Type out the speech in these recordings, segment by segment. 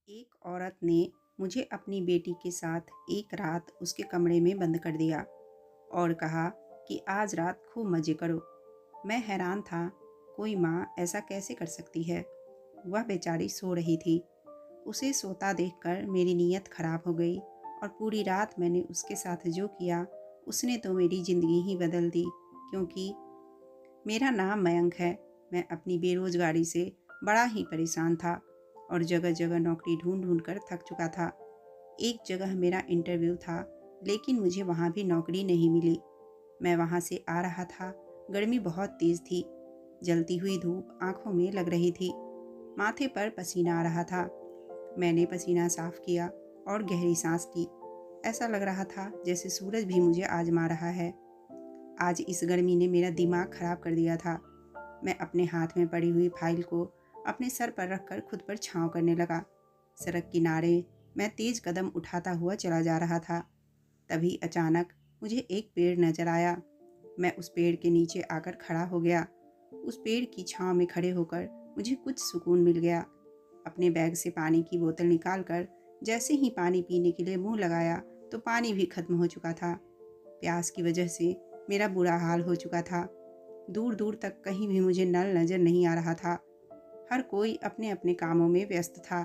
एक औरत ने मुझे अपनी बेटी के साथ एक रात उसके कमरे में बंद कर दिया और कहा कि आज रात खूब मज़े करो। मैं हैरान था, कोई माँ ऐसा कैसे कर सकती है। वह बेचारी सो रही थी। उसे सोता देखकर मेरी नीयत खराब हो गई और पूरी रात मैंने उसके साथ जो किया उसने तो मेरी ज़िंदगी ही बदल दी। क्योंकि मेरा नाम मयंक है। मैं अपनी बेरोज़गारी से बड़ा ही परेशान था और जगह जगह नौकरी ढूंढ ढूंढ कर थक चुका था। एक जगह मेरा इंटरव्यू था, लेकिन मुझे वहाँ भी नौकरी नहीं मिली। मैं वहाँ से आ रहा था। गर्मी बहुत तेज़ थी। जलती हुई धूप आंखों में लग रही थी। माथे पर पसीना आ रहा था। मैंने पसीना साफ किया और गहरी सांस ली। ऐसा लग रहा था जैसे सूरज भी मुझे आजमा रहा है। आज इस गर्मी ने मेरा दिमाग खराब कर दिया था। मैं अपने हाथ में पड़ी हुई फाइल को अपने सर पर रखकर खुद पर छांव करने लगा। सड़क किनारे मैं तेज कदम उठाता हुआ चला जा रहा था। तभी अचानक मुझे एक पेड़ नजर आया। मैं उस पेड़ के नीचे आकर खड़ा हो गया। उस पेड़ की छांव में खड़े होकर मुझे कुछ सुकून मिल गया। अपने बैग से पानी की बोतल निकालकर जैसे ही पानी पीने के लिए मुंह लगाया तो पानी भी खत्म हो चुका था। प्यास की वजह से मेरा बुरा हाल हो चुका था। दूर दूर तक कहीं भी मुझे नल नजर नहीं आ रहा था। हर कोई अपने अपने कामों में व्यस्त था।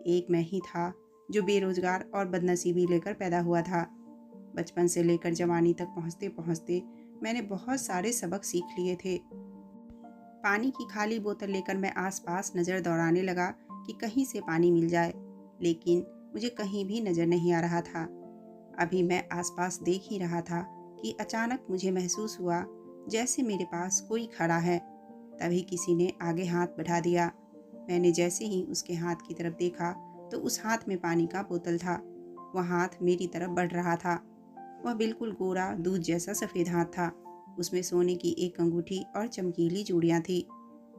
एक मैं ही था जो बेरोजगार और बदनसीबी लेकर पैदा हुआ था। बचपन से लेकर जवानी तक पहुंचते पहुंचते मैंने बहुत सारे सबक सीख लिए थे। पानी की खाली बोतल लेकर मैं आसपास नज़र दौड़ाने लगा कि कहीं से पानी मिल जाए, लेकिन मुझे कहीं भी नज़र नहीं आ रहा था। अभी मैं आसपास देख ही रहा था कि अचानक मुझे महसूस हुआ जैसे मेरे पास कोई खड़ा है। तभी किसी ने आगे हाथ बढ़ा दिया। मैंने जैसे ही उसके हाथ की तरफ देखा तो उस हाथ में पानी का बोतल था। वह हाथ मेरी तरफ बढ़ रहा था। वह बिल्कुल गोरा दूध जैसा सफ़ेद हाथ था। उसमें सोने की एक अंगूठी और चमकीली चूड़ियाँ थी।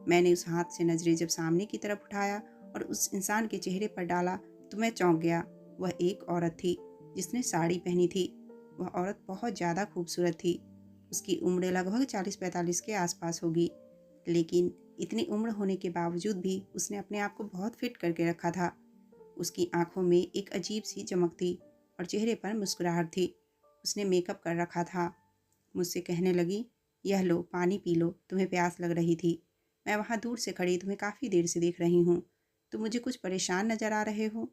मैंने उस हाथ से नज़रें जब सामने की तरफ उठाया और उस इंसान के चेहरे पर डाला तो मैं चौंक गया। वह एक औरत थी जिसने साड़ी पहनी थी। वह औरत बहुत ज़्यादा खूबसूरत थी। उसकी उम्र लगभग 40-45 के आसपास होगी, लेकिन इतनी उम्र होने के बावजूद भी उसने अपने आप को बहुत फिट करके रखा था। उसकी आंखों में एक अजीब सी चमक थी और चेहरे पर मुस्कुराहट थी। उसने मेकअप कर रखा था। मुझसे कहने लगी, यह लो पानी पी लो, तुम्हें प्यास लग रही थी। मैं वहाँ दूर से खड़ी तुम्हें काफ़ी देर से देख रही हूँ। तुम मुझे कुछ परेशान नज़र आ रहे हो।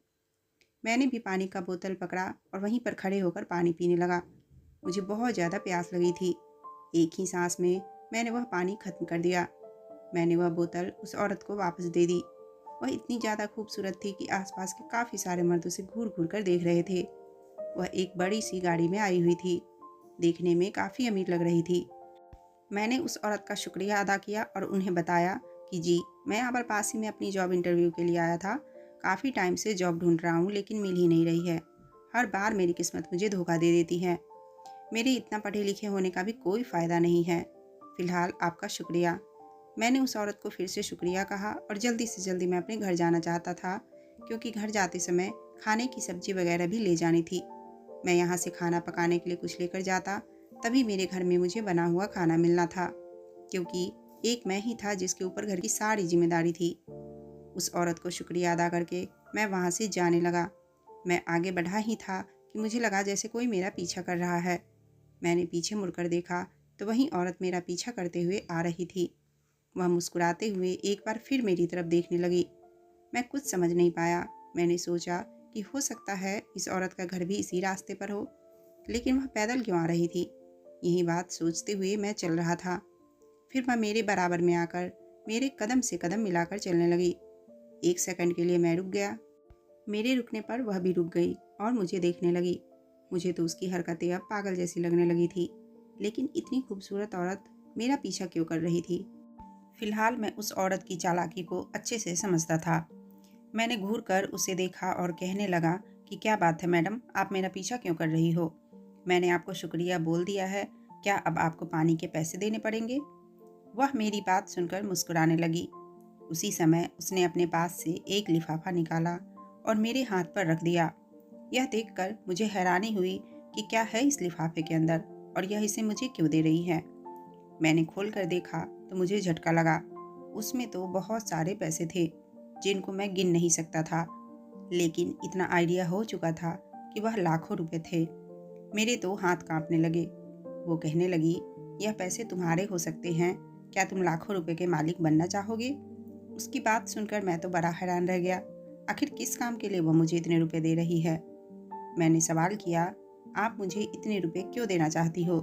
मैंने भी पानी का बोतल पकड़ा और वहीं पर खड़े होकर पानी पीने लगा। मुझे बहुत ज़्यादा प्यास लगी थी। एक ही सांस में मैंने वह पानी खत्म कर दिया। मैंने वह बोतल उस औरत को वापस दे दी। वह इतनी ज़्यादा खूबसूरत थी कि आसपास के काफ़ी सारे मर्द उसे घूर घूर कर देख रहे थे। वह एक बड़ी सी गाड़ी में आई हुई थी। देखने में काफ़ी अमीर लग रही थी। मैंने उस औरत का शुक्रिया अदा किया और उन्हें बताया कि जी, मैं यहाँ पर पास ही में अपनी जॉब इंटरव्यू के लिए आया था। काफ़ी टाइम से जॉब ढूंढ रहा हूँ, लेकिन मिल ही नहीं रही है। हर बार मेरी किस्मत मुझे धोखा दे देती है। मेरे इतना पढ़े लिखे होने का भी कोई फ़ायदा नहीं है। फ़िलहाल आपका शुक्रिया। मैंने उस औरत को फिर से शुक्रिया कहा और जल्दी से जल्दी मैं अपने घर जाना चाहता था, क्योंकि घर जाते समय खाने की सब्ज़ी वगैरह भी ले जानी थी। मैं यहाँ से खाना पकाने के लिए कुछ लेकर जाता, तभी मेरे घर में मुझे बना हुआ खाना मिलना था, क्योंकि एक मैं ही था जिसके ऊपर घर की सारी जिम्मेदारी थी। उस औरत को शुक्रिया अदा करके मैं वहाँ से जाने लगा। मैं आगे बढ़ा ही था कि मुझे लगा जैसे कोई मेरा पीछा कर रहा है। मैंने पीछे मुड़कर देखा तो वही औरत मेरा पीछा करते हुए आ रही थी। वह मुस्कुराते हुए एक बार फिर मेरी तरफ देखने लगी। मैं कुछ समझ नहीं पाया। मैंने सोचा कि हो सकता है इस औरत का घर भी इसी रास्ते पर हो, लेकिन वह पैदल क्यों आ रही थी। यही बात सोचते हुए मैं चल रहा था। फिर वह मेरे बराबर में आकर मेरे कदम से कदम मिलाकर चलने लगी। एक सेकंड के लिए मैं रुक गया। मेरे रुकने पर वह भी रुक गई और मुझे देखने लगी। मुझे तो उसकी हरकतें अब पागल जैसी लगने लगी थी, लेकिन इतनी खूबसूरत औरत मेरा पीछा क्यों कर रही थी। फिलहाल मैं उस औरत की चालाकी को अच्छे से समझता था। मैंने घूर कर उसे देखा और कहने लगा कि क्या बात है मैडम, आप मेरा पीछा क्यों कर रही हो। मैंने आपको शुक्रिया बोल दिया है, क्या अब आपको पानी के पैसे देने पड़ेंगे। वह मेरी बात सुनकर मुस्कुराने लगी। उसी समय उसने अपने पास से एक लिफाफा निकाला और मेरे हाथ पर रख दिया। यह देखकर मुझे हैरानी हुई कि क्या है इस लिफाफे के अंदर और यह इसे मुझे क्यों दे रही है। मैंने खोल कर देखा तो मुझे झटका लगा। उसमें तो बहुत सारे पैसे थे जिनको मैं गिन नहीं सकता था, लेकिन इतना आइडिया हो चुका था कि वह लाखों रुपए थे। मेरे तो हाथ कांपने लगे। वो कहने लगी, यह पैसे तुम्हारे हो सकते हैं, क्या तुम लाखों रुपए के मालिक बनना चाहोगे? उसकी बात सुनकर मैं तो बड़ा हैरान रह गया। आखिर किस काम के लिए वह मुझे इतने रुपए दे रही है? मैंने सवाल किया, आप मुझे इतने रुपए क्यों देना चाहती हो?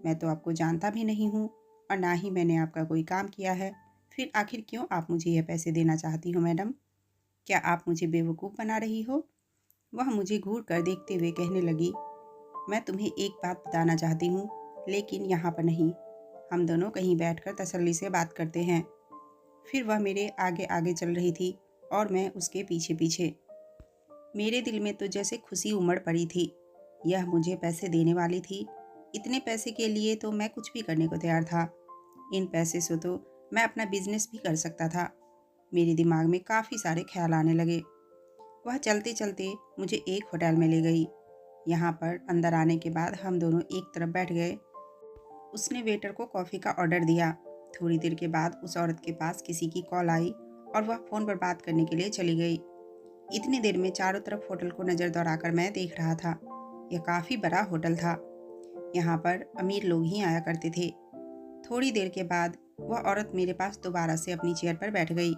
मैं तो आपको जानता भी नहीं हूँ और ना ही मैंने आपका कोई काम किया है। फिर आखिर क्यों आप मुझे यह पैसे देना चाहती हो मैडम? क्या आप मुझे बेवकूफ़ बना रही हो? वह मुझे घूर कर देखते हुए कहने लगी, मैं तुम्हें एक बात बताना चाहती हूँ, लेकिन यहाँ पर नहीं। हम दोनों कहीं बैठकर तसल्ली से बात करते हैं। फिर वह मेरे आगे आगे चल रही थी और मैं उसके पीछे पीछे। मेरे दिल में तो जैसे खुशी उमड़ पड़ी थी। यह मुझे पैसे देने वाली थी। इतने पैसे के लिए तो मैं कुछ भी करने को तैयार था। इन पैसे से तो मैं अपना बिजनेस भी कर सकता था। मेरे दिमाग में काफ़ी सारे ख्याल आने लगे। वह चलते चलते मुझे एक होटल में ले गई। यहाँ पर अंदर आने के बाद हम दोनों एक तरफ बैठ गए। उसने वेटर को कॉफ़ी का ऑर्डर दिया। थोड़ी देर के बाद उस औरत के पास किसी की कॉल आई और वह फ़ोन पर बात करने के लिए चली गई। इतनी देर में चारों तरफ होटल को नज़र दौड़ाकर मैं देख रहा था। यह काफ़ी बड़ा होटल था। यहाँ पर अमीर लोग ही आया करते थे। थोड़ी देर के बाद वह औरत मेरे पास दोबारा से अपनी चेयर पर बैठ गई।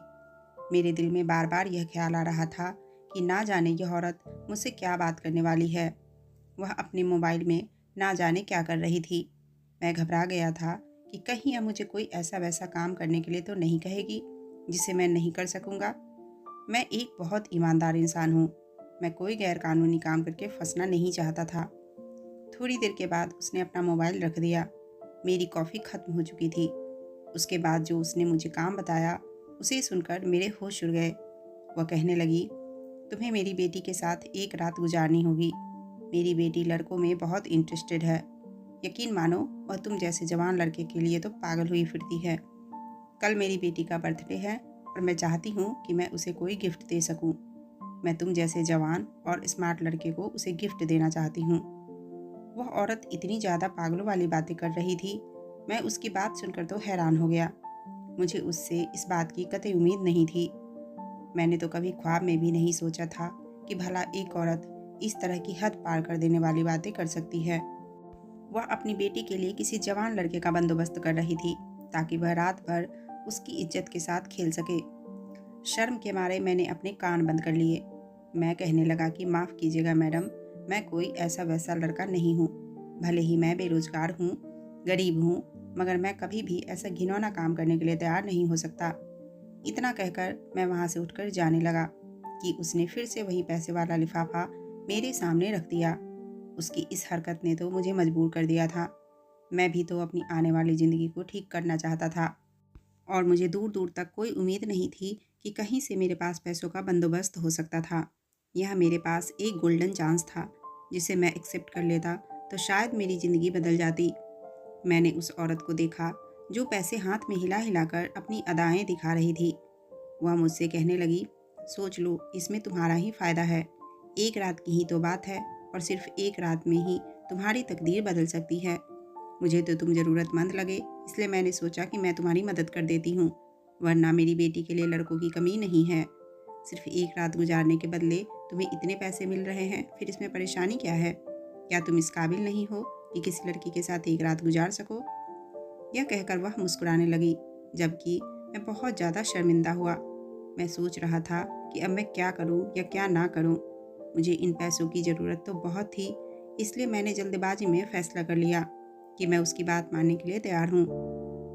मेरे दिल में बार बार यह ख्याल आ रहा था कि ना जाने यह औरत मुझसे क्या बात करने वाली है। वह अपने मोबाइल में ना जाने क्या कर रही थी। मैं घबरा गया था कि कहीं यह मुझे कोई ऐसा वैसा काम करने के लिए तो नहीं कहेगी जिसे मैं नहीं कर सकूँगा। मैं एक बहुत ईमानदार इंसान हूँ। मैं कोई गैरकानूनी काम करके फंसना नहीं चाहता था। थोड़ी देर के बाद उसने अपना मोबाइल रख दिया। मेरी कॉफ़ी ख़त्म हो चुकी थी। उसके बाद जो उसने मुझे काम बताया, उसे सुनकर मेरे होश उड़ गए। वह कहने लगी, तुम्हें मेरी बेटी के साथ एक रात गुजारनी होगी। मेरी बेटी लड़कों में बहुत इंटरेस्टेड है। यकीन मानो, वह तुम जैसे जवान लड़के के लिए तो पागल हुई फिरती है। कल मेरी बेटी का बर्थडे है और मैं चाहती हूँ कि मैं उसे कोई गिफ्ट दे सकूँ। मैं तुम जैसे जवान और स्मार्ट लड़के को उसे गिफ्ट देना चाहती हूँ। वह औरत इतनी ज़्यादा पागलों वाली बातें कर रही थी। मैं उसकी बात सुनकर तो हैरान हो गया। मुझे उससे इस बात की कतई उम्मीद नहीं थी। मैंने तो कभी ख्वाब में भी नहीं सोचा था कि भला एक औरत इस तरह की हद पार कर देने वाली बातें कर सकती है। वह अपनी बेटी के लिए किसी जवान लड़के का बंदोबस्त कर रही थी ताकि वह रात भर उसकी इज्जत के साथ खेल सके। शर्म के मारे मैंने अपने कान बंद कर लिए। मैं कहने लगा कि माफ़ कीजिएगा मैडम, मैं कोई ऐसा वैसा लड़का नहीं हूँ। भले ही मैं बेरोजगार हूँ, गरीब हूँ, मगर मैं कभी भी ऐसा घिनौना काम करने के लिए तैयार नहीं हो सकता। इतना कहकर मैं वहाँ से उठकर जाने लगा कि उसने फिर से वही पैसे वाला लिफाफा मेरे सामने रख दिया। उसकी इस हरकत ने तो मुझे मजबूर कर दिया था। मैं भी तो अपनी आने वाली ज़िंदगी को ठीक करना चाहता था और मुझे दूर दूर तक कोई उम्मीद नहीं थी कि कहीं से मेरे पास पैसों का बंदोबस्त हो सकता था। यह मेरे पास एक गोल्डन चांस था जिसे मैं एक्सेप्ट कर लेता तो शायद मेरी ज़िंदगी बदल जाती। मैंने उस औरत को देखा जो पैसे हाथ में हिला हिलाकर अपनी अदाएं दिखा रही थी। वह मुझसे कहने लगी, सोच लो, इसमें तुम्हारा ही फ़ायदा है। एक रात की ही तो बात है और सिर्फ एक रात में ही तुम्हारी तकदीर बदल सकती है। मुझे तो तुम ज़रूरतमंद लगे, इसलिए मैंने सोचा कि मैं तुम्हारी मदद कर देती हूँ, वरना मेरी बेटी के लिए लड़कों की कमी नहीं है। सिर्फ एक रात गुजारने के बदले तुम्हें इतने पैसे मिल रहे हैं, फिर इसमें परेशानी क्या है? क्या तुम इस काबिल नहीं हो कि किसी लड़की के साथ एक रात गुजार सको? यह कहकर वह मुस्कुराने लगी, जबकि मैं बहुत ज़्यादा शर्मिंदा हुआ। मैं सोच रहा था कि अब मैं क्या करूं या क्या ना करूं। मुझे इन पैसों की ज़रूरत तो बहुत थी, इसलिए मैंने जल्दबाजी में फ़ैसला कर लिया कि मैं उसकी बात मानने के लिए तैयार हूँ।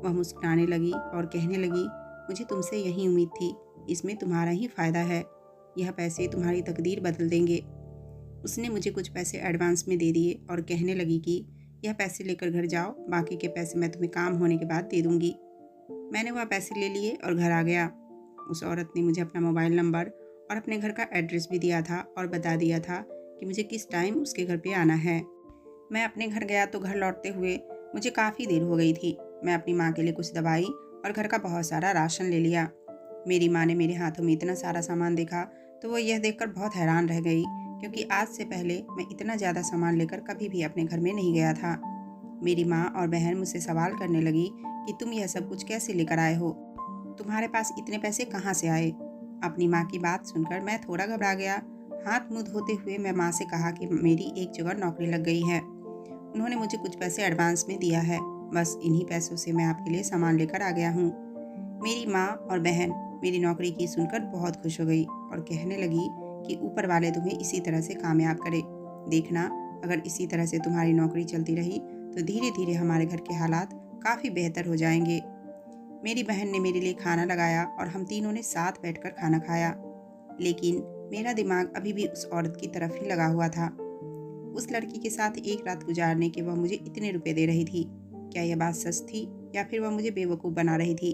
वह मुस्कुराने लगी और कहने लगी, मुझे तुमसे यही उम्मीद थी, इसमें तुम्हारा ही फ़ायदा है। यह पैसे तुम्हारी तकदीर बदल देंगे। उसने मुझे कुछ पैसे एडवांस में दे दिए और कहने लगी कि यह पैसे लेकर घर जाओ, बाकी के पैसे मैं तुम्हें काम होने के बाद दे दूँगी। मैंने वह पैसे ले लिए और घर आ गया। उस औरत ने मुझे अपना मोबाइल नंबर और अपने घर का एड्रेस भी दिया था और बता दिया था कि मुझे किस टाइम उसके घर पे आना है। मैं अपने घर गया तो घर लौटते हुए मुझे काफ़ी देर हो गई थी। मैं अपनी माँ के लिए कुछ दवाई और घर का बहुत सारा राशन ले लिया। मेरी माँ ने मेरे हाथों में इतना सारा सामान देखा तो वो यह देखकर बहुत हैरान रह गई, क्योंकि आज से पहले मैं इतना ज़्यादा सामान लेकर कभी भी अपने घर में नहीं गया था। मेरी माँ और बहन मुझसे सवाल करने लगी कि तुम यह सब कुछ कैसे लेकर आए हो, तुम्हारे पास इतने पैसे कहाँ से आए? अपनी माँ की बात सुनकर मैं थोड़ा घबरा गया हाथ मुंह धोते हुए मैं माँ से कहा कि मेरी एक जगह नौकरी लग गई है। उन्होंने मुझे कुछ पैसे एडवांस में दिया है। बस इन्हीं पैसों से मैं आपके लिए सामान लेकर आ गया हूँ। मेरी माँ और बहन मेरी नौकरी की सुनकर बहुत खुश हो गई और कहने लगी कि ऊपर वाले तुम्हें इसी तरह से कामयाब करे। देखना, अगर इसी तरह से तुम्हारी नौकरी चलती रही तो धीरे धीरे हमारे घर के हालात काफ़ी बेहतर हो जाएंगे। मेरी बहन ने मेरे लिए खाना लगाया और हम तीनों ने साथ बैठकर खाना खाया। लेकिन मेरा दिमाग अभी भी उस औरत की तरफ ही लगा हुआ था। उस लड़की के साथ एक रात गुजारने के वह मुझे इतने रुपए दे रही थी। क्या यह बात सच थी या फिर वह मुझे बेवकूफ़ बना रही थी?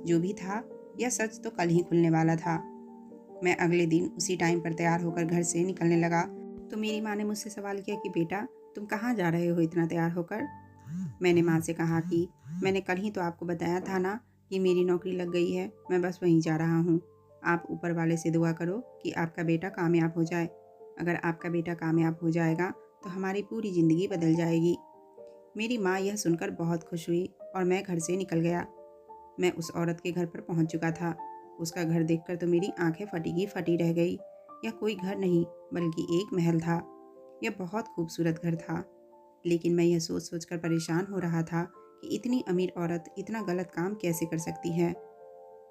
जो भी था, यह सच तो कल ही खुलने वाला था। मैं अगले दिन उसी टाइम पर तैयार होकर घर से निकलने लगा तो मेरी माँ ने मुझसे सवाल किया कि बेटा, तुम कहाँ जा रहे हो इतना तैयार होकर? मैंने माँ से कहा कि मैंने कल ही तो आपको बताया था ना कि मेरी नौकरी लग गई है, मैं बस वहीं जा रहा हूँ। आप ऊपर वाले से दुआ करो कि आपका बेटा कामयाब हो जाए। अगर आपका बेटा कामयाब हो जाएगा तो हमारी पूरी ज़िंदगी बदल जाएगी। मेरी माँ यह सुनकर बहुत खुश हुई और मैं घर से निकल गया। मैं उस औरत के घर पर पहुंच चुका था। उसका घर देखकर तो मेरी आंखें फटी की फटी रह गई। यह कोई घर नहीं बल्कि एक महल था। यह बहुत खूबसूरत घर था। लेकिन मैं यह सोच सोच कर परेशान हो रहा था कि इतनी अमीर औरत इतना गलत काम कैसे कर सकती है।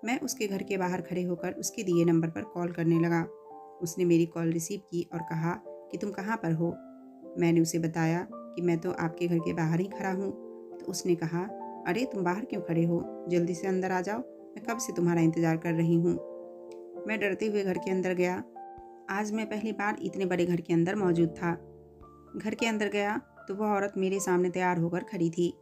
मैं उसके घर के बाहर खड़े होकर उसके दिए नंबर पर कॉल करने लगा। उसने मेरी कॉल रिसीव की और कहा कि तुम कहाँ पर हो? मैंने उसे बताया कि मैं तो आपके घर के बाहर ही खड़ा हूँ। तो उसने कहा, अरे तुम बाहर क्यों खड़े हो? जल्दी से अंदर आ जाओ, मैं कब से तुम्हारा इंतज़ार कर रही हूँ। मैं डरते हुए घर के अंदर गया। आज मैं पहली बार इतने बड़े घर के अंदर मौजूद था। घर के अंदर गया तो वह औरत मेरे सामने तैयार होकर खड़ी थी।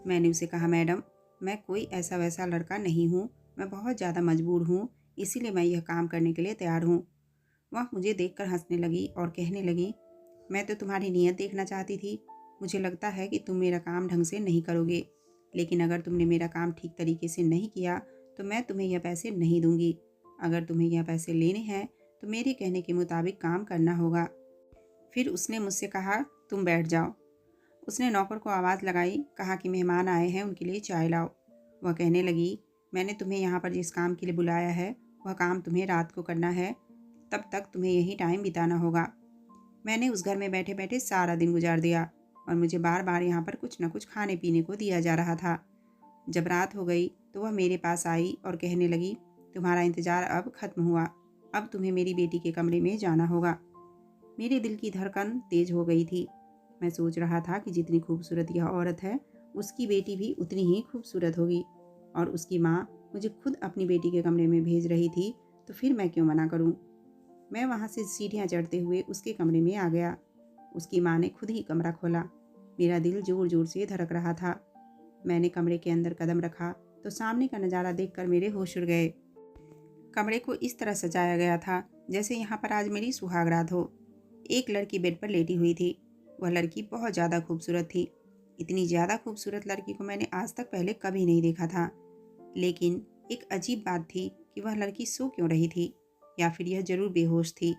मैंने उसे कहा, मैडम, मैं कोई ऐसा वैसा लड़का नहीं हूँ, मैं बहुत ज़्यादा मजबूर हूँ, इसीलिए मैं यह काम करने के लिए तैयार हूँ। वह मुझे देखकर हंसने लगी और कहने लगी, मैं तो तुम्हारी नीयत देखना चाहती थी। मुझे लगता है कि तुम मेरा काम ढंग से नहीं करोगे, लेकिन अगर तुमने मेरा काम ठीक तरीके से नहीं किया तो मैं तुम्हें यह पैसे नहीं दूंगी। अगर तुम्हें यह पैसे लेने हैं तो मेरे कहने के मुताबिक काम करना होगा। फिर उसने मुझसे कहा, तुम बैठ जाओ। उसने नौकर को आवाज़ लगाई, कहा कि मेहमान आए हैं, उनके लिए चाय लाओ। वह कहने लगी, मैंने तुम्हें यहाँ पर जिस काम के लिए बुलाया है वह काम तुम्हें रात को करना है, तब तक तुम्हें यही टाइम बिताना होगा। मैंने उस घर में बैठे बैठे सारा दिन गुजार दिया और मुझे बार बार यहाँ पर कुछ न कुछ खाने पीने को दिया जा रहा था। जब रात हो गई तो वह मेरे पास आई और कहने लगी, तुम्हारा इंतज़ार अब ख़त्म हुआ, अब तुम्हें मेरी बेटी के कमरे में जाना होगा। मेरे दिल की धड़कन तेज हो गई थी। मैं सोच रहा था कि जितनी खूबसूरत यह औरत है उसकी बेटी भी उतनी ही खूबसूरत होगी और उसकी माँ मुझे खुद अपनी बेटी के कमरे में भेज रही थी, तो फिर मैं क्यों मना करूँ। मैं वहाँ से सीढ़ियाँ चढ़ते हुए उसके कमरे में आ गया। उसकी माँ ने खुद ही कमरा खोला। मेरा दिल जोर जोर से धड़क रहा था। मैंने कमरे के अंदर कदम रखा तो सामने का नज़ारा देखकर मेरे होश उड़ गए। कमरे को इस तरह सजाया गया था जैसे यहाँ पर आज मेरी सुहागरात हो। एक लड़की बेड पर लेटी हुई थी। वह लड़की बहुत ज़्यादा खूबसूरत थी। इतनी ज़्यादा खूबसूरत लड़की को मैंने आज तक पहले कभी नहीं देखा था। लेकिन एक अजीब बात थी कि वह लड़की सो क्यों रही थी, या फिर यह जरूर बेहोश थी।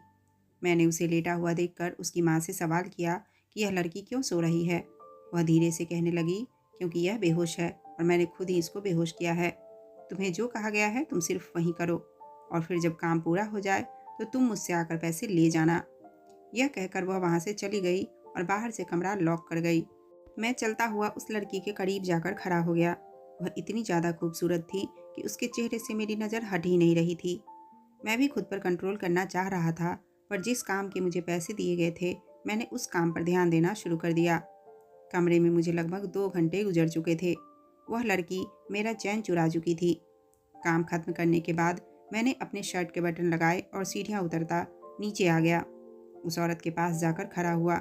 मैंने उसे लेटा हुआ देखकर उसकी माँ से सवाल किया कि यह लड़की क्यों सो रही है। वह धीरे से कहने लगी, क्योंकि यह बेहोश है और मैंने खुद ही इसको बेहोश किया है। तुम्हें जो कहा गया है तुम सिर्फ वही करो और फिर जब काम पूरा हो जाए तो तुम मुझसे आकर पैसे ले जाना। यह कहकर वह वहाँ से चली गई और बाहर से कमरा लॉक कर गई। मैं चलता हुआ उस लड़की के करीब जाकर खड़ा हो गया। वह इतनी ज़्यादा खूबसूरत थी कि उसके चेहरे से मेरी नज़र हट ही नहीं रही थी। मैं भी खुद पर कंट्रोल करना चाह रहा था, पर जिस काम के मुझे पैसे दिए गए थे मैंने उस काम पर ध्यान देना शुरू कर दिया। कमरे में मुझे लगभग 2 घंटे गुजर चुके थे। वह लड़की मेरा चैन चुरा चुकी थी। काम खत्म करने के बाद मैंने अपने शर्ट के बटन लगाए और सीढ़ियाँ उतरता नीचे आ गया। उस औरत के पास जाकर खड़ा हुआ।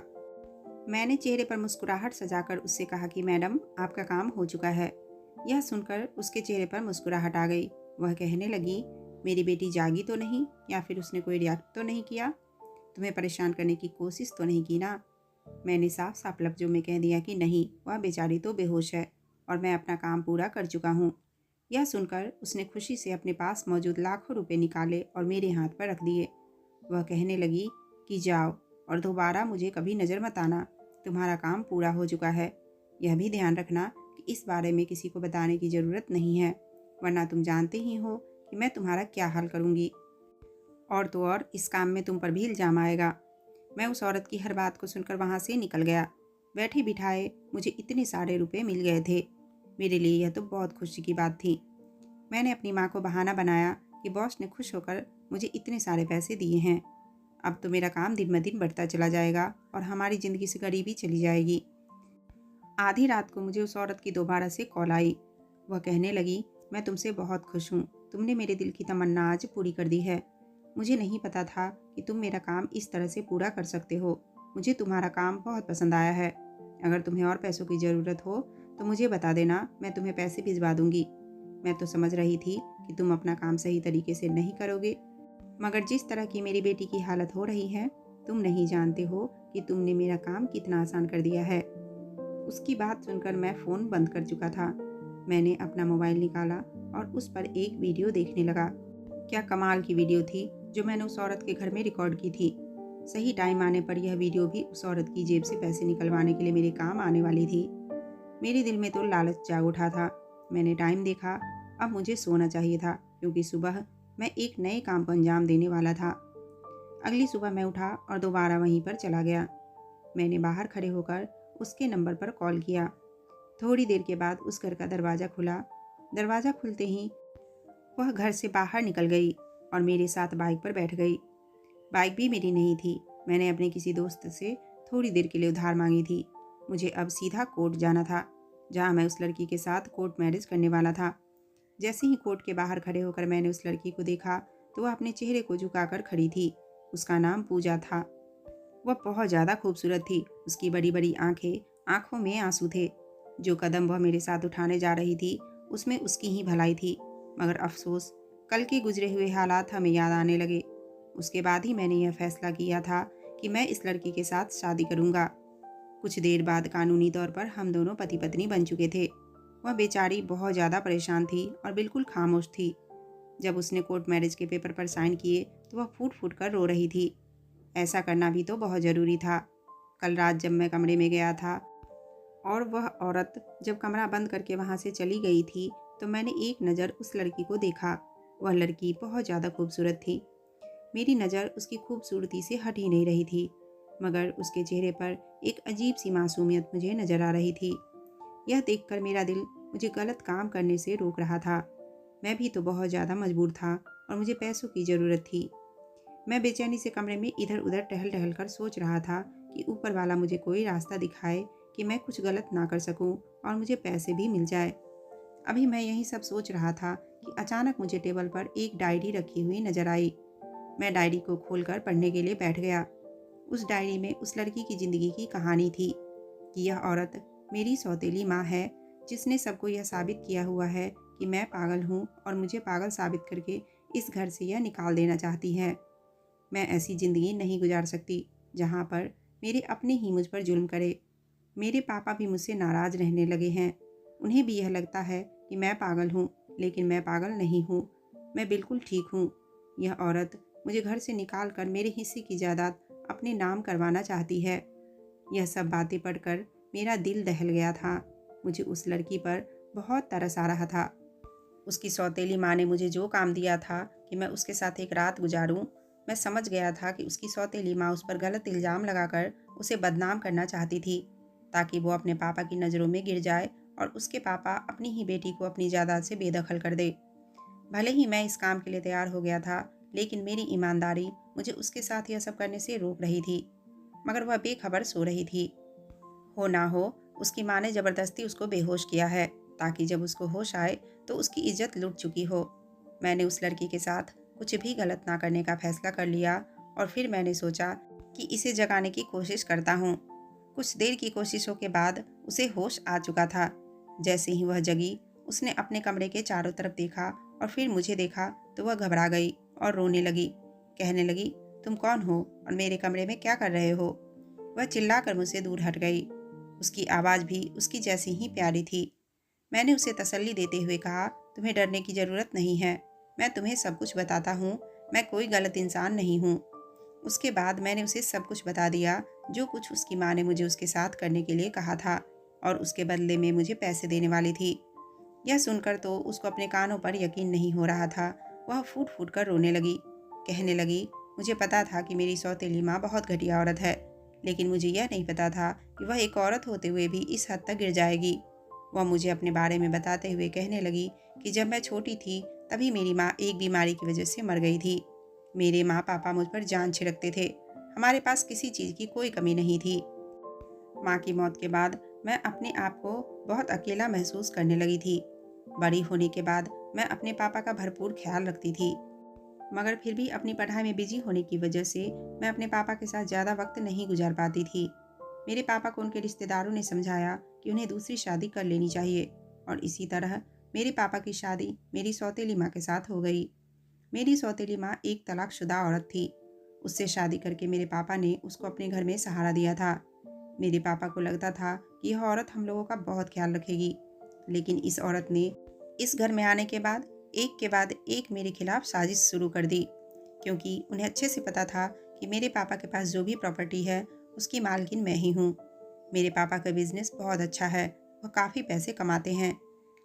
मैंने चेहरे पर मुस्कुराहट सजाकर उससे कहा कि मैडम, आपका काम हो चुका है। यह सुनकर उसके चेहरे पर मुस्कुराहट आ गई। वह कहने लगी, मेरी बेटी जागी तो नहीं, या फिर उसने कोई रिएक्ट तो नहीं किया? तुम्हें परेशान करने की कोशिश तो नहीं की ना? मैंने साफ साफ लफ्जों में कह दिया कि नहीं, वह बेचारी तो बेहोश है और मैं अपना काम पूरा कर चुका हूँ। यह सुनकर उसने खुशी से अपने पास मौजूद लाखों रुपए निकाले और मेरे हाथ पर रख दिए। वह कहने लगी कि जाओ और दोबारा मुझे कभी नज़र मत आना, तुम्हारा काम पूरा हो चुका है। यह भी ध्यान रखना कि इस बारे में किसी को बताने की ज़रूरत नहीं है, वरना तुम जानते ही हो कि मैं तुम्हारा क्या हाल करूँगी। और तो और इस काम में तुम पर भी इल्ज़ाम आएगा। मैं उस औरत की हर बात को सुनकर वहाँ से निकल गया। बैठे बिठाए मुझे इतने सारे रुपए मिल गए थे। मेरे लिए यह तो बहुत खुशी की बात थी। मैंने अपनी माँ को बहाना बनाया कि बॉस ने खुश होकर मुझे इतने सारे पैसे दिए हैं। अब तो मेरा काम दिन ब दिन बढ़ता चला जाएगा और हमारी ज़िंदगी से गरीबी चली जाएगी। आधी रात को मुझे उस औरत की दोबारा से कॉल आई। वह कहने लगी, मैं तुमसे बहुत खुश हूँ। तुमने मेरे दिल की तमन्ना आज पूरी कर दी है। मुझे नहीं पता था कि तुम मेरा काम इस तरह से पूरा कर सकते हो। मुझे तुम्हारा काम बहुत पसंद आया है। अगर तुम्हें और पैसों की ज़रूरत हो तो मुझे बता देना, मैं तुम्हें पैसे भिजवा दूंगी। मैं तो समझ रही थी कि तुम अपना काम सही तरीके से नहीं करोगे, मगर जिस तरह की मेरी बेटी की हालत हो रही है, तुम नहीं जानते हो कि तुमने मेरा काम कितना आसान कर दिया है। उसकी बात सुनकर मैं फ़ोन बंद कर चुका था। मैंने अपना मोबाइल निकाला और उस पर एक वीडियो देखने लगा। क्या कमाल की वीडियो थी जो मैंने उस औरत के घर में रिकॉर्ड की थी। सही टाइम आने पर यह वीडियो भी उस औरत की जेब से पैसे निकलवाने के लिए मेरे काम आने वाली थी। मेरे दिल में तो लालच जाग उठा था। मैंने टाइम देखा, अब मुझे सोना चाहिए था क्योंकि सुबह मैं एक नए काम को अंजाम देने वाला था। अगली सुबह मैं उठा और दोबारा वहीं पर चला गया। मैंने बाहर खड़े होकर उसके नंबर पर कॉल किया। थोड़ी देर के बाद उस घर का दरवाज़ा खुला। दरवाज़ा खुलते ही वह घर से बाहर निकल गई और मेरे साथ बाइक पर बैठ गई। बाइक भी मेरी नहीं थी, मैंने अपने किसी दोस्त से थोड़ी देर के लिए उधार मांगी थी। मुझे अब सीधा कोर्ट जाना था, जहाँ मैं उस लड़की के साथ कोर्ट मैरिज करने वाला था। जैसे ही कोर्ट के बाहर खड़े होकर मैंने उस लड़की को देखा तो वह अपने चेहरे को झुकाकर खड़ी थी। उसका नाम पूजा था। वह बहुत ज़्यादा खूबसूरत थी। उसकी बड़ी बड़ी आंखें, आंखों में आंसू थे। जो कदम वह मेरे साथ उठाने जा रही थी उसमें उसकी ही भलाई थी, मगर अफसोस कल के गुजरे हुए हालात हमें याद आने लगे। उसके बाद ही मैंने यह फैसला किया था कि मैं इस लड़की के साथ शादी करूंगा। कुछ देर बाद कानूनी तौर पर हम दोनों पति पत्नी बन चुके थे। वह बेचारी बहुत ज़्यादा परेशान थी और बिल्कुल खामोश थी। जब उसने कोर्ट मैरिज के पेपर पर साइन किए तो वह फूट फूट कर रो रही थी। ऐसा करना भी तो बहुत ज़रूरी था। कल रात जब मैं कमरे में गया था और वह औरत जब कमरा बंद करके वहाँ से चली गई थी तो मैंने एक नज़र उस लड़की को देखा। वह लड़की बहुत ज़्यादा खूबसूरत थी। मेरी नज़र उसकी खूबसूरती से हट ही नहीं रही थी, मगर उसके चेहरे पर एक अजीब सी मासूमियत मुझे नज़र आ रही थी। यह देखकर मेरा दिल मुझे गलत काम करने से रोक रहा था। मैं भी तो बहुत ज़्यादा मजबूर था और मुझे पैसों की ज़रूरत थी। मैं बेचैनी से कमरे में इधर उधर टहल टहल कर सोच रहा था कि ऊपर वाला मुझे कोई रास्ता दिखाए कि मैं कुछ गलत ना कर सकूं और मुझे पैसे भी मिल जाए। अभी मैं यही सब सोच रहा था कि अचानक मुझे टेबल पर एक डायरी रखी हुई नजर आई। मैं डायरी को खोलकर पढ़ने के लिए बैठ गया। उस डायरी में उस लड़की की ज़िंदगी की कहानी थी कि यह औरत मेरी सौतेली माँ है, जिसने सबको यह साबित किया हुआ है कि मैं पागल हूँ और मुझे पागल साबित करके इस घर से यह निकाल देना चाहती है। मैं ऐसी ज़िंदगी नहीं गुजार सकती जहाँ पर मेरे अपने ही मुझ पर जुल्म करे। मेरे पापा भी मुझसे नाराज़ रहने लगे हैं। उन्हें भी यह लगता है कि मैं पागल हूँ, लेकिन मैं पागल नहीं हूँ। मैं बिल्कुल ठीक हूँ। यह औरत मुझे घर से निकाल कर मेरे हिस्से की जायदाद अपने नाम करवाना चाहती है। यह सब बातें पढ़कर मेरा दिल दहल गया था। मुझे उस लड़की पर बहुत तरस आ रहा था। उसकी सौतेली माँ ने मुझे जो काम दिया था कि मैं उसके साथ एक रात गुजारूं, मैं समझ गया था कि उसकी सौतेली माँ उस पर गलत इल्ज़ाम लगाकर उसे बदनाम करना चाहती थी, ताकि वो अपने पापा की नज़रों में गिर जाए और उसके पापा अपनी ही बेटी को अपनी जायदाद से बेदखल कर दे। भले ही मैं इस काम के लिए तैयार हो गया था, लेकिन मेरी ईमानदारी मुझे उसके साथ यह सब करने से रोक रही थी। मगर वह बेखबर सो रही थी। हो ना हो उसकी माँ ने ज़बरदस्ती उसको बेहोश किया है, ताकि जब उसको होश आए तो उसकी इज्जत लुट चुकी हो। मैंने उस लड़की के साथ कुछ भी गलत ना करने का फैसला कर लिया और फिर मैंने सोचा कि इसे जगाने की कोशिश करता हूँ। कुछ देर की कोशिशों के बाद उसे होश आ चुका था। जैसे ही वह जगी, उसने अपने कमरे के चारों तरफ देखा और फिर मुझे देखा तो वह घबरा गई और रोने लगी। कहने लगी, तुम कौन हो और मेरे कमरे में क्या कर रहे हो? वह चिल्लाकर मुझसे दूर हट गई। उसकी आवाज़ भी उसकी जैसी ही प्यारी थी। मैंने उसे तसल्ली देते हुए कहा, तुम्हें डरने की ज़रूरत नहीं है। मैं तुम्हें सब कुछ बताता हूँ। मैं कोई गलत इंसान नहीं हूँ। उसके बाद मैंने उसे सब कुछ बता दिया, जो कुछ उसकी माँ ने मुझे उसके साथ करने के लिए कहा था और उसके बदले में मुझे पैसे देने वाली थी। यह सुनकर तो उसको अपने कानों पर यकीन नहीं हो रहा था। वह फूट फूट कर रोने लगी। कहने लगी, मुझे पता था कि मेरी सौतेली माँ बहुत घटिया औरत है, लेकिन मुझे यह नहीं पता था कि वह एक औरत होते हुए भी इस हद तक गिर जाएगी। वह मुझे अपने बारे में बताते हुए कहने लगी कि जब मैं छोटी थी तभी मेरी माँ एक बीमारी की वजह से मर गई थी। मेरे माँ पापा मुझ पर जान छिड़कते थे। हमारे पास किसी चीज़ की कोई कमी नहीं थी। माँ की मौत के बाद मैं अपने आप को बहुत अकेला महसूस करने लगी थी। बड़ी होने के बाद मैं अपने पापा का भरपूर ख्याल रखती थी, मगर फिर भी अपनी पढ़ाई में बिजी होने की वजह से मैं अपने पापा के साथ ज़्यादा वक्त नहीं गुजार पाती थी। मेरे पापा को उनके रिश्तेदारों ने समझाया कि उन्हें दूसरी शादी कर लेनी चाहिए, और इसी तरह मेरे पापा की शादी मेरी सौतेली माँ के साथ हो गई। मेरी सौतेली माँ एक तलाकशुदा औरत थी। उससे शादी करके मेरे पापा ने उसको अपने घर में सहारा दिया था। मेरे पापा को लगता था कि यह औरत हम लोगों का बहुत ख्याल रखेगी, लेकिन इस औरत ने इस घर में आने के बाद एक मेरे खिलाफ साजिश शुरू कर दी, क्योंकि उन्हें अच्छे से पता था कि मेरे पापा के पास जो भी प्रॉपर्टी है उसकी मालकिन मैं ही हूँ। मेरे पापा का बिजनेस बहुत अच्छा है, वह काफ़ी पैसे कमाते हैं,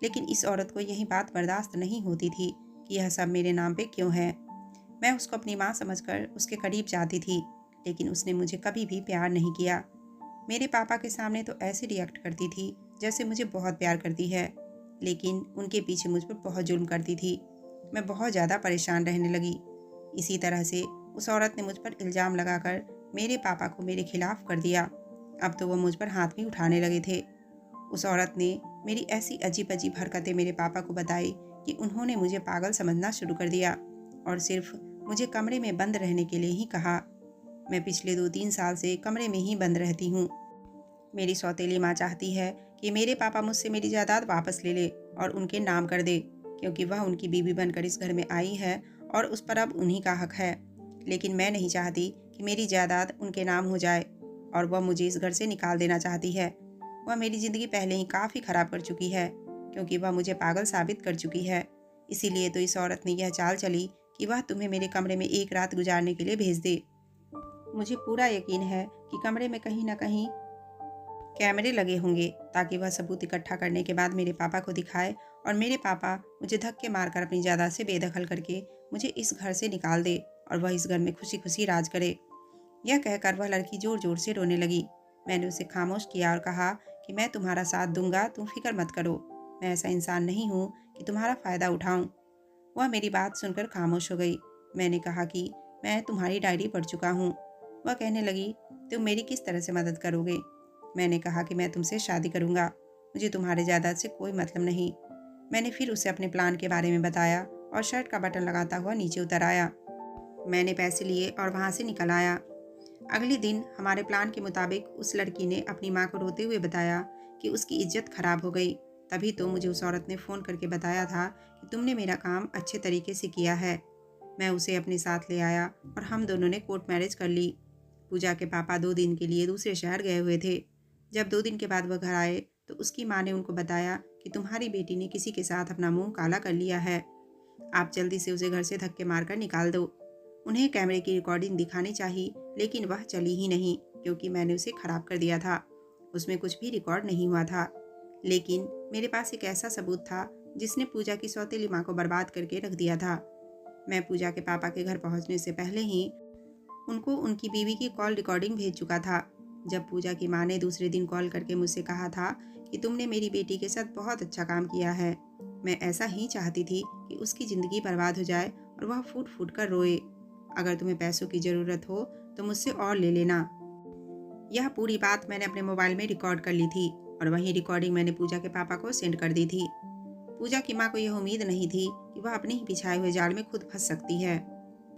लेकिन इस औरत को यही बात बर्दाश्त नहीं होती थी कि यह सब मेरे नाम पे क्यों है। मैं उसको अपनी माँ समझकर उसके करीब जाती थी, लेकिन उसने मुझे कभी भी प्यार नहीं किया। मेरे पापा के सामने तो ऐसे रिएक्ट करती थी जैसे मुझे बहुत प्यार करती है, लेकिन उनके पीछे मुझ पर बहुत जुल्म करती थी। मैं बहुत ज़्यादा परेशान रहने लगी। इसी तरह से उस औरत ने मुझ पर इल्ज़ाम लगाकर मेरे पापा को मेरे खिलाफ कर दिया। अब तो वो मुझ पर हाथ भी उठाने लगे थे। उस औरत ने मेरी ऐसी अजीब अजीब हरकतें मेरे पापा को बताई कि उन्होंने मुझे पागल समझना शुरू कर दिया और सिर्फ मुझे कमरे में बंद रहने के लिए ही कहा। मैं पिछले 2-3 साल से कमरे में ही बंद रहती हूँ। मेरी सौतेली माँ चाहती है कि मेरे पापा मुझसे मेरी जायदाद वापस ले ले और उनके नाम कर दे, क्योंकि वह उनकी बीवी बनकर इस घर में आई है और उस पर अब उन्हीं का हक है। लेकिन मैं नहीं चाहती कि मेरी जायदाद उनके नाम हो जाए, और वह मुझे इस घर से निकाल देना चाहती है। वह मेरी ज़िंदगी पहले ही काफ़ी ख़राब कर चुकी है, क्योंकि वह मुझे पागल साबित कर चुकी है। इसीलिए तो इस औरत ने यह चाल चली कि वह तुम्हें मेरे कमरे में एक रात गुजारने के लिए भेज दे। मुझे पूरा यकीन है कि कमरे में कहीं न कहीं कैमरे लगे होंगे, ताकि वह सबूत इकट्ठा करने के बाद मेरे पापा को दिखाए और मेरे पापा मुझे धक्के मारकर अपनी जायदाद से बेदखल करके मुझे इस घर से निकाल दे और वह इस घर में खुशी खुशी राज करे। यह कहकर वह लड़की जोर जोर से रोने लगी। मैंने उसे खामोश किया और कहा कि मैं तुम्हारा साथ दूंगा, तुम फिक्र मत करो। मैं ऐसा इंसान नहीं हूँ कि तुम्हारा फ़ायदा उठाऊँ। वह मेरी बात सुनकर खामोश हो गई। मैंने कहा कि मैं तुम्हारी डायरी पढ़ चुका हूँ। वह कहने लगी, तुम मेरी किस तरह से मदद करोगे? मैंने कहा कि मैं तुमसे शादी करूँगा, मुझे तुम्हारे जायदाद से कोई मतलब नहीं। मैंने फिर उसे अपने प्लान के बारे में बताया और शर्ट का बटन लगाता हुआ नीचे उतर आया। मैंने पैसे लिए और वहाँ से निकल आया। अगले दिन हमारे प्लान के मुताबिक उस लड़की ने अपनी माँ को रोते हुए बताया कि उसकी इज्जत खराब हो गई। तभी तो मुझे उस औरत ने फ़ोन करके बताया था कि तुमने मेरा काम अच्छे तरीके से किया है। मैं उसे अपने साथ ले आया और हम दोनों ने कोर्ट मैरिज कर ली। पूजा के पापा 2 दिन के लिए दूसरे शहर गए हुए थे। जब 2 दिन के बाद वह घर आए तो उसकी माँ ने उनको बताया कि तुम्हारी बेटी ने किसी के साथ अपना मुंह काला कर लिया है। आप जल्दी से उसे घर से धक्के मारकर निकाल दो। उन्हें कैमरे की रिकॉर्डिंग दिखानी चाहिए, लेकिन वह चली ही नहीं, क्योंकि मैंने उसे ख़राब कर दिया था। उसमें कुछ भी रिकॉर्ड नहीं हुआ था। लेकिन मेरे पास एक ऐसा सबूत था जिसने पूजा की सौतेली माँ को बर्बाद करके रख दिया था। मैं पूजा के पापा के घर पहुँचने से पहले ही उनको उनकी बीवी की कॉल रिकॉर्डिंग भेज चुका था। जब पूजा की माँ ने दूसरे दिन कॉल करके मुझसे कहा था कि तुमने मेरी बेटी के साथ बहुत अच्छा काम किया है, मैं ऐसा ही चाहती थी कि उसकी ज़िंदगी बर्बाद हो जाए और वह फूट फूट कर रोए। अगर तुम्हें पैसों की ज़रूरत हो तो मुझसे और ले लेना। यह पूरी बात मैंने अपने मोबाइल में रिकॉर्ड कर ली थी और वही रिकॉर्डिंग मैंने पूजा के पापा को सेंड कर दी थी। पूजा की माँ को यह उम्मीद नहीं थी कि वह अपने ही बिछाए हुए जाल में खुद फंस सकती है।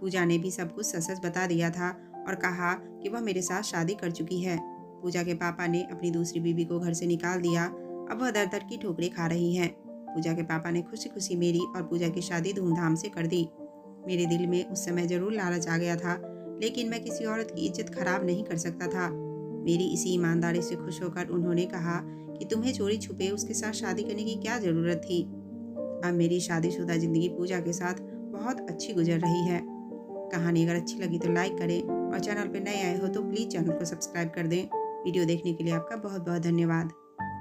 पूजा ने भी सब कुछ सच सच बता दिया था और कहा कि वह मेरे साथ शादी कर चुकी है। पूजा के पापा ने अपनी दूसरी बीवी को घर से निकाल दिया। अब वह दर दर की ठोकरें खा रही हैं। पूजा के पापा ने खुशी खुशी मेरी और पूजा की शादी धूमधाम से कर दी। मेरे दिल में उस समय जरूर लालच आ गया था, लेकिन मैं किसी औरत की इज्जत खराब नहीं कर सकता था। मेरी इसी ईमानदारी से खुश होकर उन्होंने कहा कि तुम्हें चोरी छुपे उसके साथ शादी करने की क्या ज़रूरत थी। अब मेरी शादीशुदा ज़िंदगी पूजा के साथ बहुत अच्छी गुजर रही है। कहानी अगर अच्छी लगी तो लाइक करें और चैनल पर नए आए हो तो प्लीज़ चैनल को सब्सक्राइब कर दें। वीडियो देखने के लिए आपका बहुत बहुत धन्यवाद।